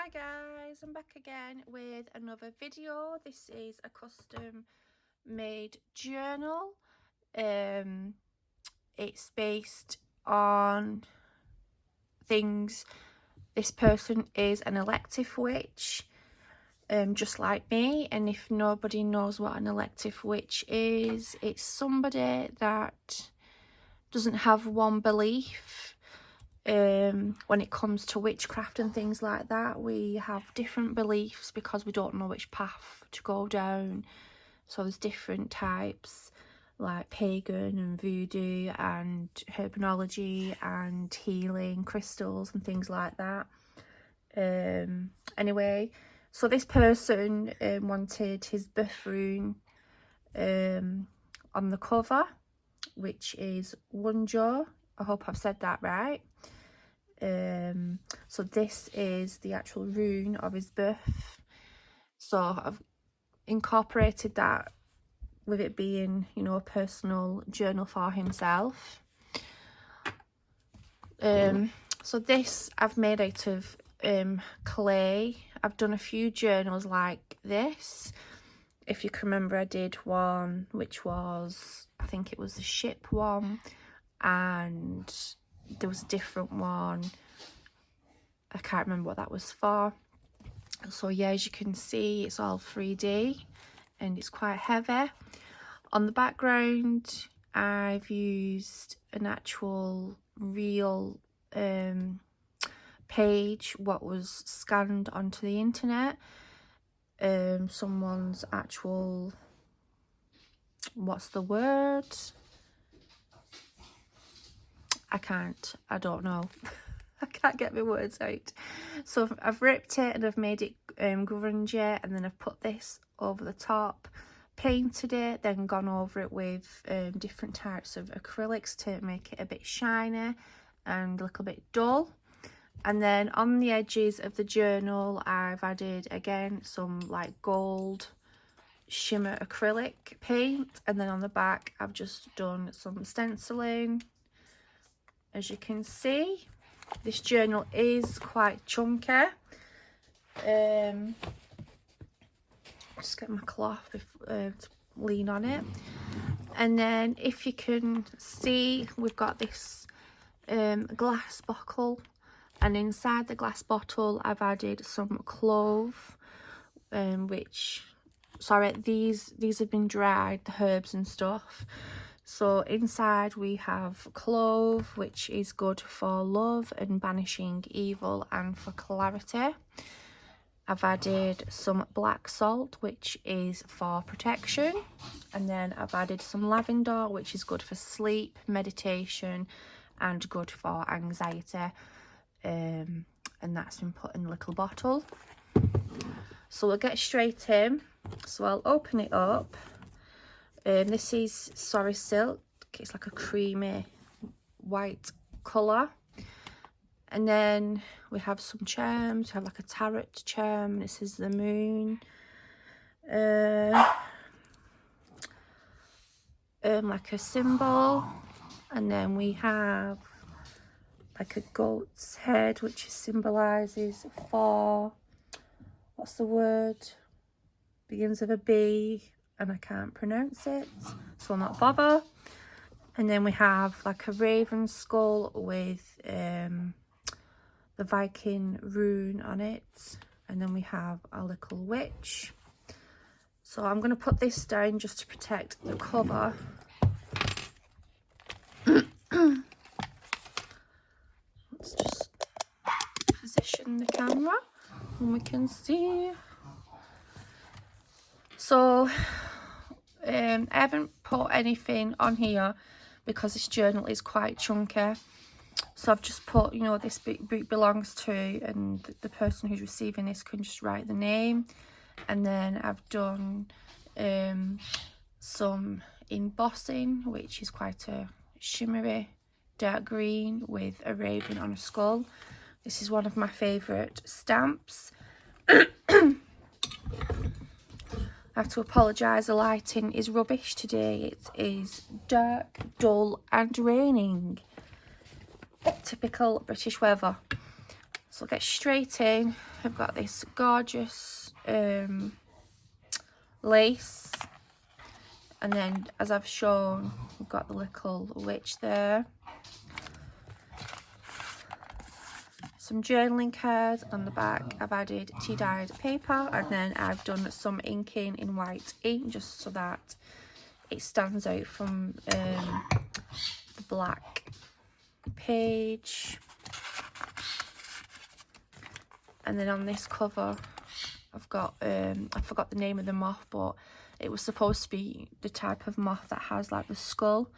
Hi guys, I'm back again with another video. This is a custom made journal. It's based on things. This person is an elective witch, just like me. And if nobody knows what an elective witch is, it's somebody that doesn't have one belief. When it comes to witchcraft and things like that, we have different beliefs because we don't know which path to go down. So there's different types like pagan and voodoo and herbanology and healing crystals and things like that. Anyway, so this person wanted his birth rune on the cover, which is Wunjo. I hope I've said that right. So this is the actual rune of his birth. So I've incorporated that with it being, you know, a personal journal for himself. So this I've made out of clay. I've done a few journals like this. If you can remember, I did one which was, I think it was the ship one, and there was a different one. I can't remember what that was for. So yeah, as you can see, it's all 3D and it's quite heavy. On the background, I've used an actual real page what was scanned onto the internet. Someone's actual, what's the word? I don't know. I can't get my words out. So I've ripped it and I've made it grungy, and then I've put this over the top, painted it, then gone over it with different types of acrylics to make it a bit shiny and a little bit dull. And then on the edges of the journal, I've added again some like gold shimmer acrylic paint, and then on the back I've just done some stenciling. As you can see, this journal is quite chunky. Just get my cloth to lean on it. And then if you can see, we've got this glass bottle, and inside the glass bottle I've added some clove, which, sorry, these have been dried, the herbs and stuff. So inside we have clove, which is good for love and banishing evil and for clarity. I've added some black salt, which is for protection. And then I've added some lavender, which is good for sleep, meditation, and good for anxiety. And that's been put in a little bottle. So we'll get straight in. So I'll open it up. This is sorry silk. It's like a creamy white colour. And then we have some charms. We have like a tarot charm. This is the moon. Like a symbol. And then we have like a goat's head, which symbolises for, what's the word? Begins with a B, and I can't pronounce it, so I'll not bother. And then we have like a raven skull with the Viking rune on it, and then we have a little witch. So I'm going to put this down just to protect the cover. Let's just position the camera and we can see. So I haven't put anything on here because this journal is quite chunky. So I've just put, you know, this book belongs to, and the person who's receiving this can just write the name. And then I've done some embossing, which is quite a shimmery dark green with a raven on a skull. This is one of my favourite stamps. I have to apologise, the lighting is rubbish today. It is dark, dull and raining. Typical British weather. So I'll get straight in. I've got this gorgeous lace, and then as I've shown, we've got the little witch there. Some journaling cards on the back. I've added tea dyed paper, and then I've done some inking in white ink just so that it stands out from the black page. And then on this cover I've got I forgot the name of the moth, but it was supposed to be the type of moth that has like the skull,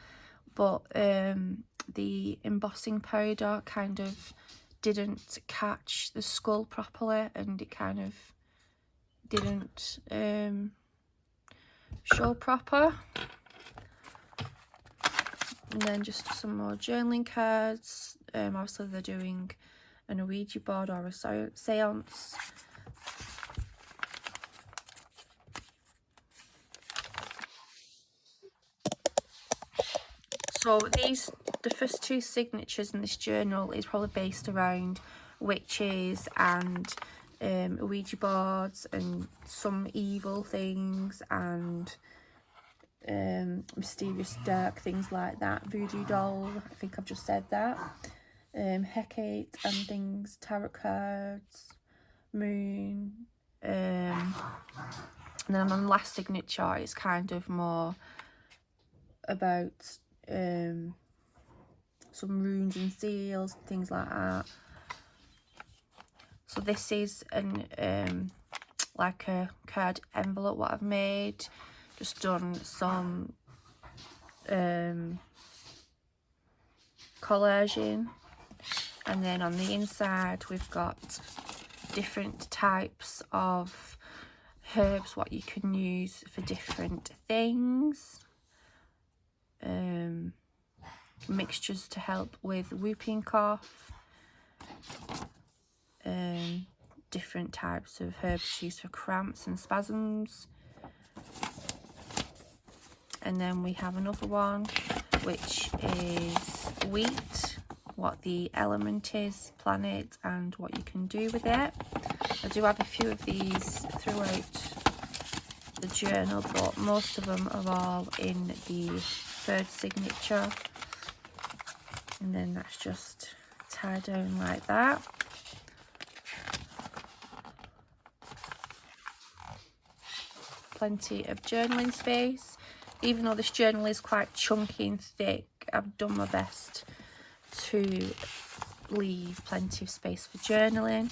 but the embossing powder kind of didn't catch the skull properly, and it kind of didn't show proper. And then just some more journaling cards. Obviously they're doing an Ouija board or a seance. So the first two signatures in this journal is probably based around witches and Ouija boards and some evil things and mysterious dark things like that. Voodoo doll, I think I've just said that. Hecate and things, tarot cards, moon, and then on the last signature it's kind of more about some runes and seals, things like that. So this is an like a card envelope what I've made. Just done some collaging, and then on the inside we've got different types of herbs what you can use for different things. Mixtures to help with whooping cough, different types of herbs used for cramps and spasms. And then we have another one which is wheat, what the element is, planet, and what you can do with it. I do have a few of these throughout the journal, but most of them are all in the third signature, and then that's just tied down like that. Plenty of journaling space. Even though this journal is quite chunky and thick, I've done my best to leave plenty of space for journaling.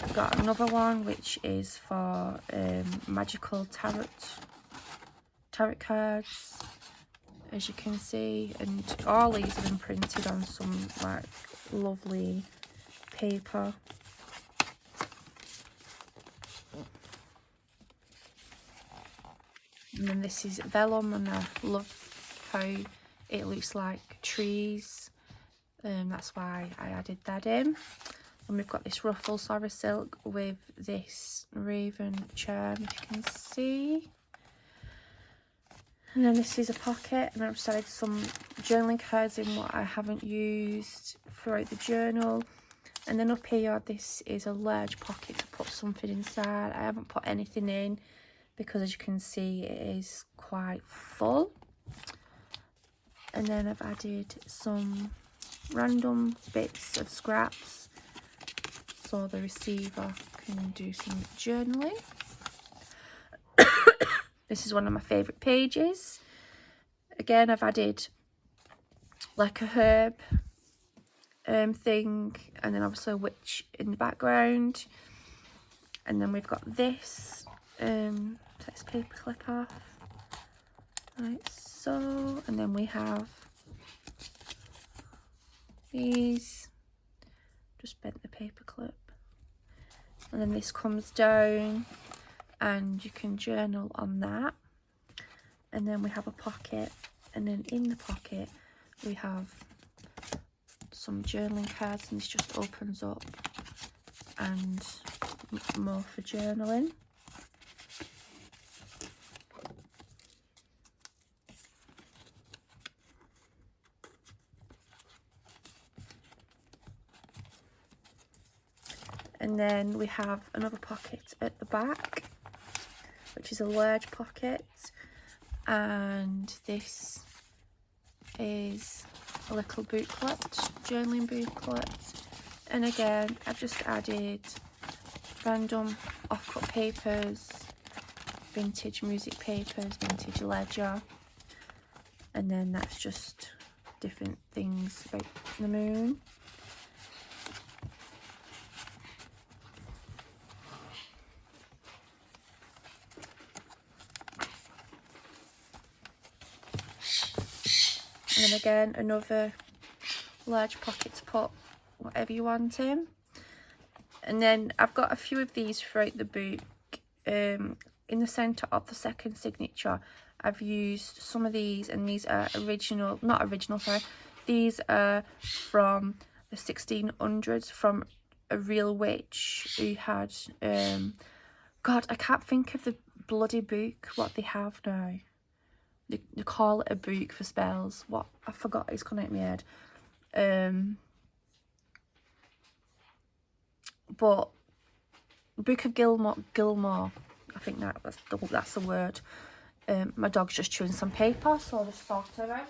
I've got another one which is for magical tarot cards, as you can see, and all these have been printed on some like lovely paper. And then this is vellum, and I love how it looks like trees, that's why I added that in. And we've got this ruffle sorry silk with this raven charm, if you can see. And then this is a pocket, and I've just added some journaling cards in what I haven't used throughout the journal. And then up here, this is a large pocket to put something inside. I haven't put anything in because, as you can see, it is quite full. And then I've added some random bits of scraps so the receiver can do some journaling. This is one of my favourite pages. Again, I've added like a herb thing, and then obviously a witch in the background. And then we've got this, take this paper clip off, like so. And then we have these, just bent the paper clip. And then this comes down, and you can journal on that. And then we have a pocket, and then in the pocket we have some journaling cards, and this just opens up and more for journaling. And then we have another pocket at the back, which is a large pocket. And this is a little booklet, journaling booklet. And again, I've just added random off-cut papers, vintage music papers, vintage ledger, and then that's just different things about the moon. And then again, another large pocket to put whatever you want in. And then I've got a few of these throughout the book. In the centre of the second signature, I've used some of these, and these are these are from the 1600s, from a real witch who had, God, I can't think of the bloody book, what they have now. They call it a book for spells. What? I forgot, it's gone out of my head. But Book of Gilmore, I think that's the word. My dog's just chewing some paper, so I'll just sort her out.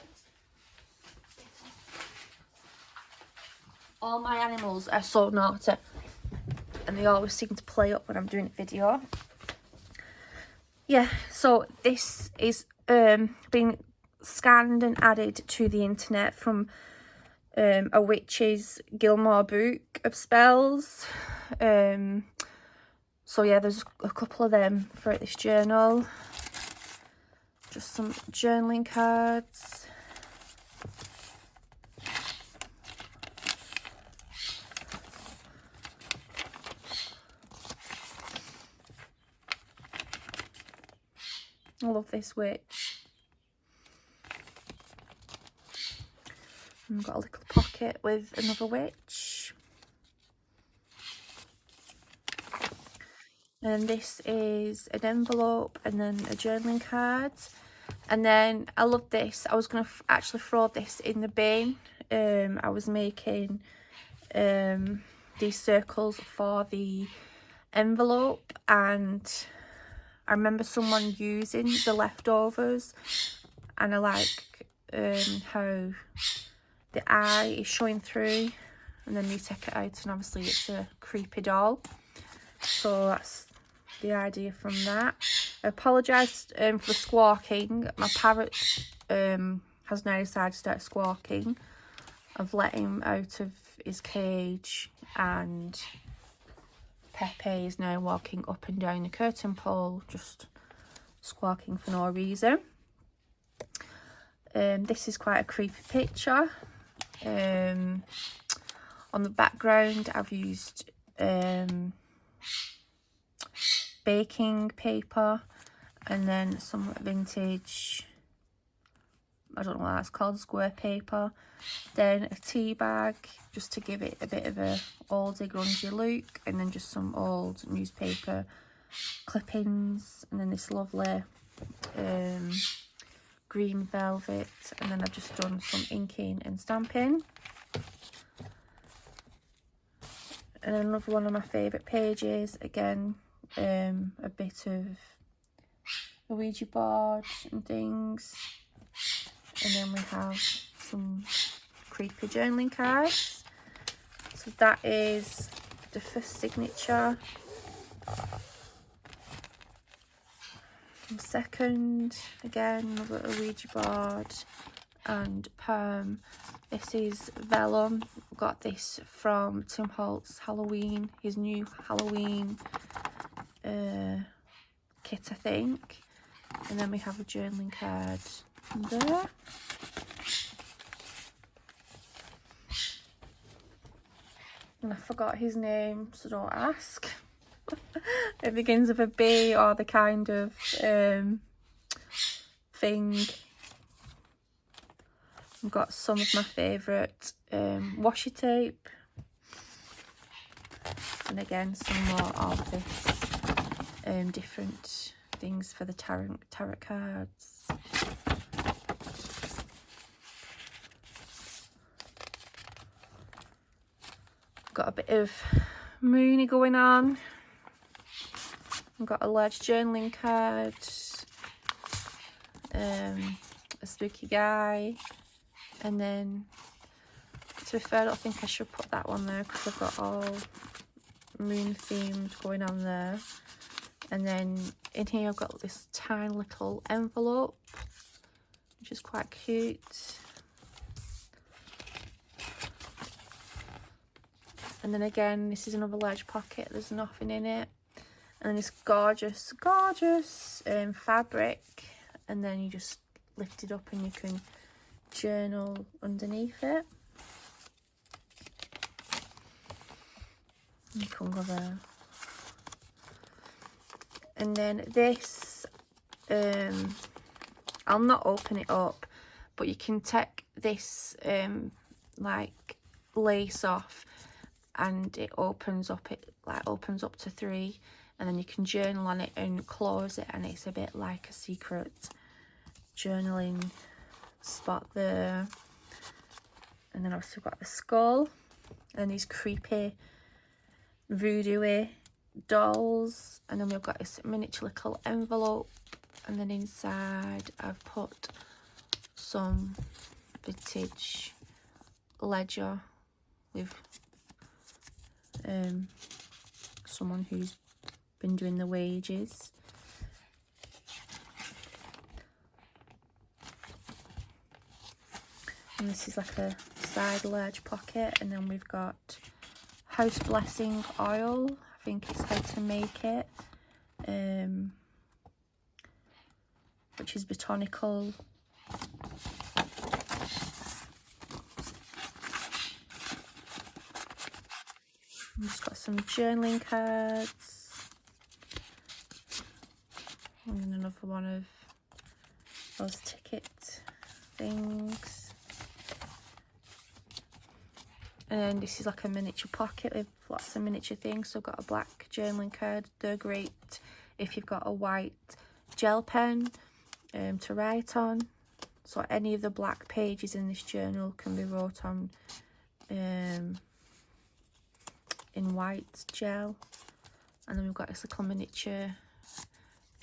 All my animals are so naughty, and they always seem to play up when I'm doing a video. Yeah, so this is being scanned and added to the internet from a witch's Gilmore book of spells. So yeah, there's a couple of them throughout this journal. Just some journaling cards. I love this witch. And I've got a little pocket with another witch. And this is an envelope and then a journaling card. And then I love this. I was going to actually throw this in the bin. I was making these circles for the envelope, and I remember someone using the leftovers, and I like how the eye is showing through, and then you take it out and obviously it's a creepy doll. So that's the idea from that. I apologise for the squawking. My parrot has now decided to start squawking. I've let him out of his cage, and Pepe is now walking up and down the curtain pole, just squawking for no reason. This is quite a creepy picture. On the background, I've used baking paper, and then some vintage, I don't know what that's called, square paper. Then a tea bag, just to give it a bit of a oldie grungy look, and then just some old newspaper clippings, and then this lovely green velvet, and then I've just done some inking and stamping. And another one of my favourite pages, again, a bit of a Ouija board and things. And then we have some creepy journaling cards. So that is the first signature. And second, again, another Ouija board and perm. This is vellum. Got this from Tim Holt's Halloween, his new Halloween kit, I think. And then we have a journaling card there. And I forgot his name, so don't ask. It begins with a B, or the kind of thing. I've got some of my favourite washi tape, and again some more of this different things for the tarot cards. Got a bit of moony going on. I've got a large journaling card, a spooky guy, and then, to be fair, I don't think I should put that one there because I've got all moon themed going on there. And then in here I've got this tiny little envelope, which is quite cute. And then again, this is another large pocket, there's nothing in it. And this gorgeous fabric, and then you just lift it up and you can journal underneath it. You can go there. And then this, I'll not open it up, but you can take this like lace off, and it opens up. It like opens up to 3, and then you can journal on it and close it, and it's a bit like a secret journaling spot there. And then obviously we've got the skull and these creepy voodoo-y dolls, and then we've got this miniature little envelope, and then inside I've put some vintage ledger with someone who's been doing the wages. And this is like a side large pocket, and then we've got house blessing oil, I think it's how to make it, which is botanical. We've just got some journaling cards, and then another one of those ticket things. And then this is like a miniature pocket with lots of miniature things. So I've got a black journaling card. They're great if you've got a white gel pen to write on. So any of the black pages in this journal can be wrote on in white gel. And then we've got this little miniature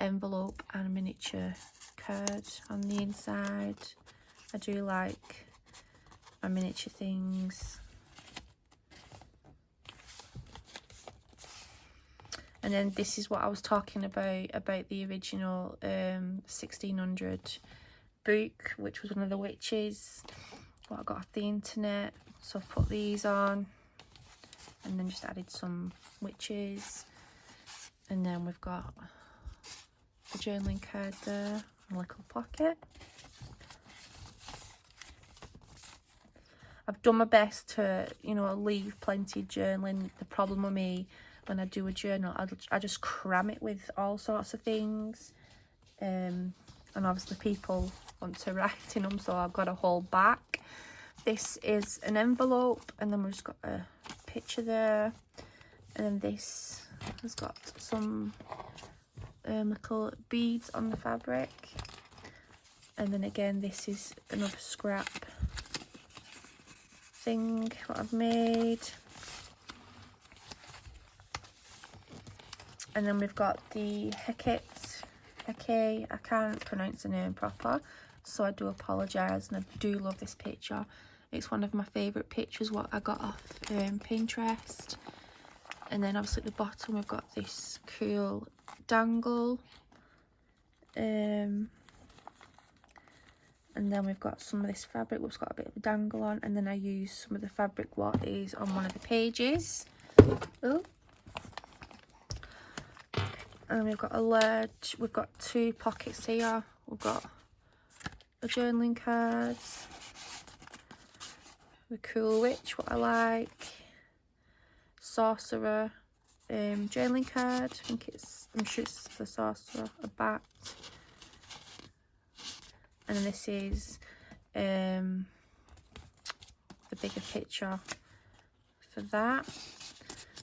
envelope and a miniature card on the inside. I do like my miniature things. And then this is what I was talking about the original 1600 book, which was one of the witches, what I got off the internet. So I've put these on, and then just added some witches. And then we've got the journaling card there, a little pocket. I've done my best to, you know, leave plenty of journaling. The problem with me, when I do a journal, I just cram it with all sorts of things, and obviously people want to write in them, so I've got to hold back. This is an envelope, and then we've just got a picture there, and then this has got some little beads on the fabric, and then again this is another scrap thing what I've made. And then we've got the Hecate, I can't pronounce the name proper, so I do apologise, and I do love this picture. It's one of my favourite pictures what I got off Pinterest. And then obviously at the bottom we've got this cool dangle. And then we've got some of this fabric which got a bit of a dangle on, and then I use some of the fabric what is on one of the pages. Oh. And we've got we've got 2 pockets here. We've got a journaling card, the cool witch, what I like, sorcerer, journaling card, I'm sure it's the sorcerer, a bat. And then this is the bigger picture for that.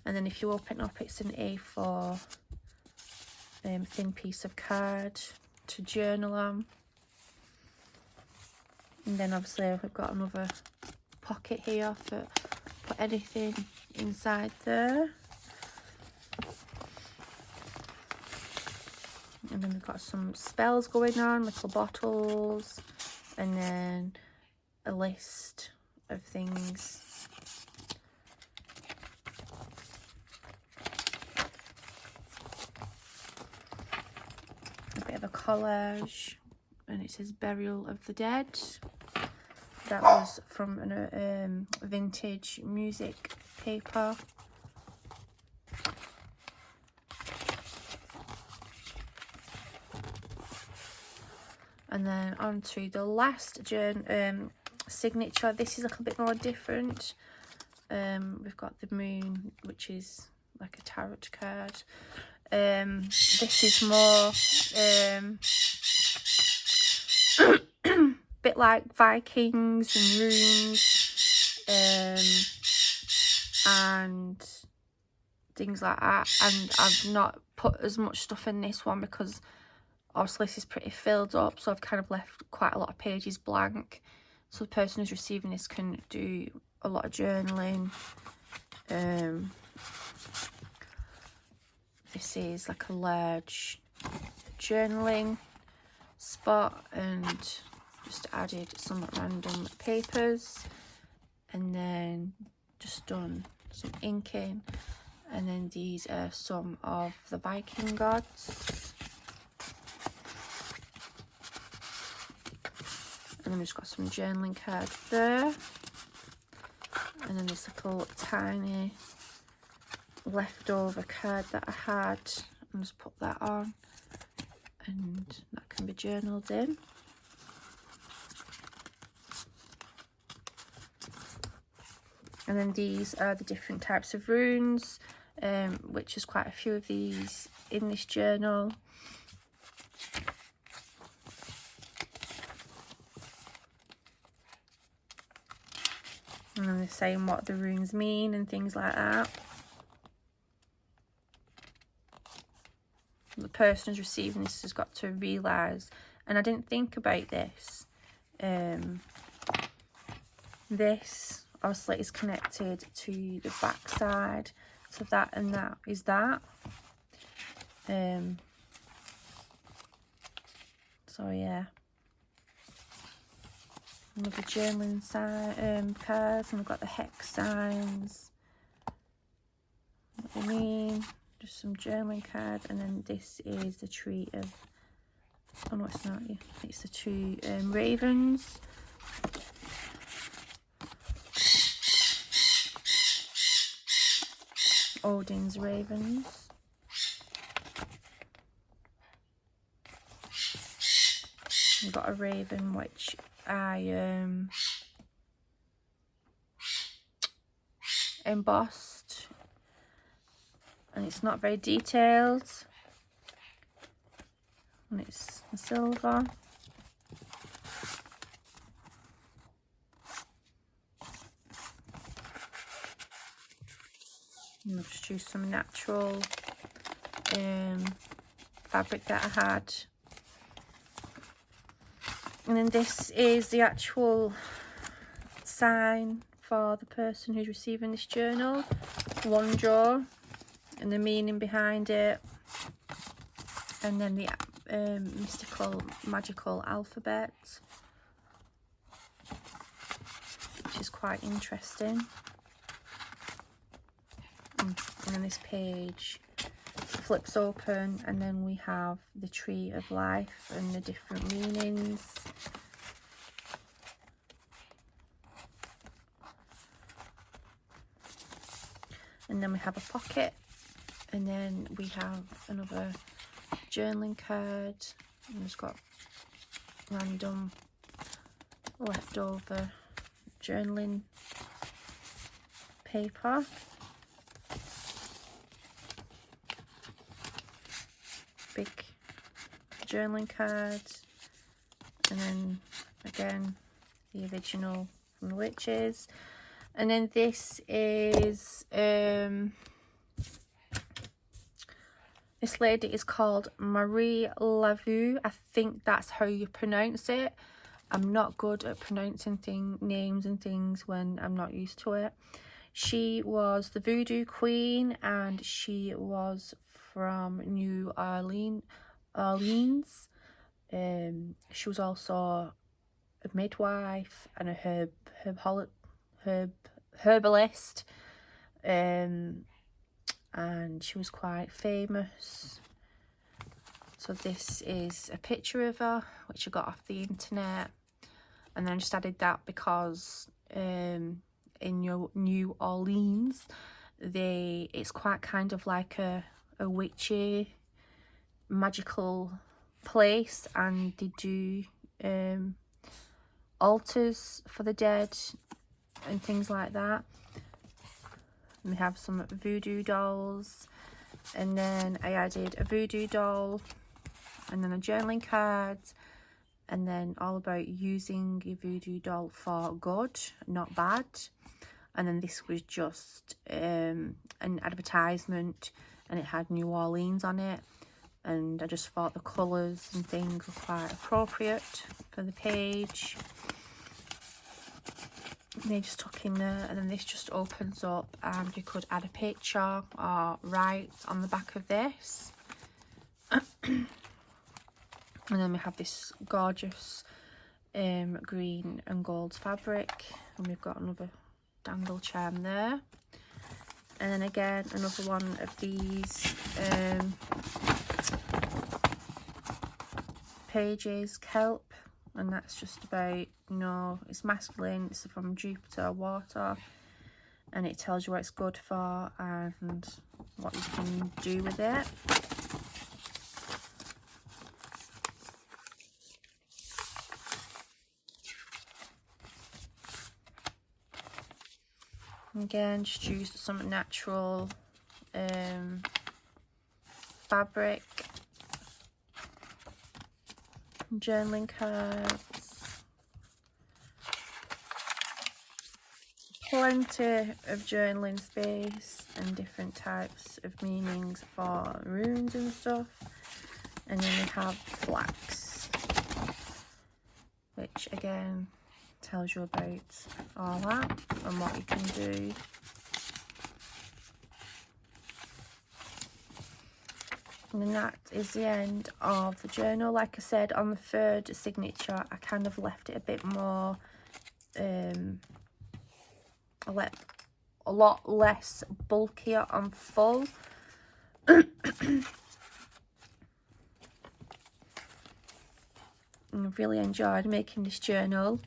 And then if you open it up, it's an A4 thin piece of card to journal on. And then obviously we've got another pocket here for put anything inside there. got some spells going on, little bottles, and then a list of things. A bit of a collage, and it says Burial of the Dead. That was from a vintage music paper. And then on to the last signature. This is a little bit more different. We've got the moon, which is like a tarot card. This is more bit like Vikings and runes and things like that. And I've not put as much stuff in this one because obviously this is pretty filled up, so I've kind of left quite a lot of pages blank, so the person who's receiving this can do a lot of journaling. This is like a large journaling spot, and just added some random papers, and then just done some inking, and then these are some of the Viking gods. And then we've just got some journaling cards there. And then this little tiny leftover card that I had. I'll just put that on. And that can be journaled in. And then these are the different types of runes, which is quite a few of these in this journal. And then they're saying what the runes mean and things like that. The person who's receiving this has got to realise, and I didn't think about this, this obviously is connected to the back side, so that and that is that. So yeah. Another journaling cards, and we've got the hex signs. What they mean, just some journaling cards, and then this is the tree of, oh no it's not, it's the two ravens. Odin's ravens. We've got a raven which I embossed, and it's not very detailed, and it's silver. And I've just used some natural fabric that I had. And then this is the actual sign for the person who's receiving this journal. One draw, and the meaning behind it. And then the mystical, magical alphabet, which is quite interesting. And then this page flips open, and then we have the tree of life and the different meanings. And then we have a pocket, and then we have another journaling card, and it's got random leftover journaling paper. Big journaling card, and then again the original from the witches. And then this is this lady is called Marie Lavu. I think that's how you pronounce it. I'm not good at pronouncing names and things when I'm not used to it. She was the voodoo queen, and she was from New Orleans. Orleans. She was also a midwife and a herbalist, and she was quite famous. So this is a picture of her, which I got off the internet, and then I just added that because in New Orleans, it's quite kind of like a witchy, magical place, and they do altars for the dead and things like that. And we have some voodoo dolls, and then I added a voodoo doll, and then a journaling card, and then all about using your voodoo doll for good, not bad. And then this was just an advertisement, and it had New Orleans on it, and I just thought the colours and things were quite appropriate for the page. And they just tuck in there, and then this just opens up, and you could add a picture or write on the back of this. And then we have this gorgeous green and gold fabric, and we've got another dangle charm there, and then again another one of these pages, kelp, and that's just about, you know, it's masculine, it's from Jupiter, water, and it tells you what it's good for and what you can do with it. Again, just use some natural fabric, journaling cards, plenty of journaling space and different types of meanings for runes and stuff. And then we have flax, which again tells you about all that and what you can do. And then that is the end of the journal. Like I said, on the third signature, I kind of left it a bit more, a lot less bulkier and full. And I've really enjoyed making this journal.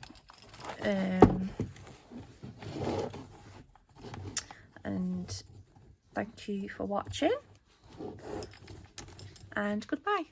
And thank you for watching, and goodbye.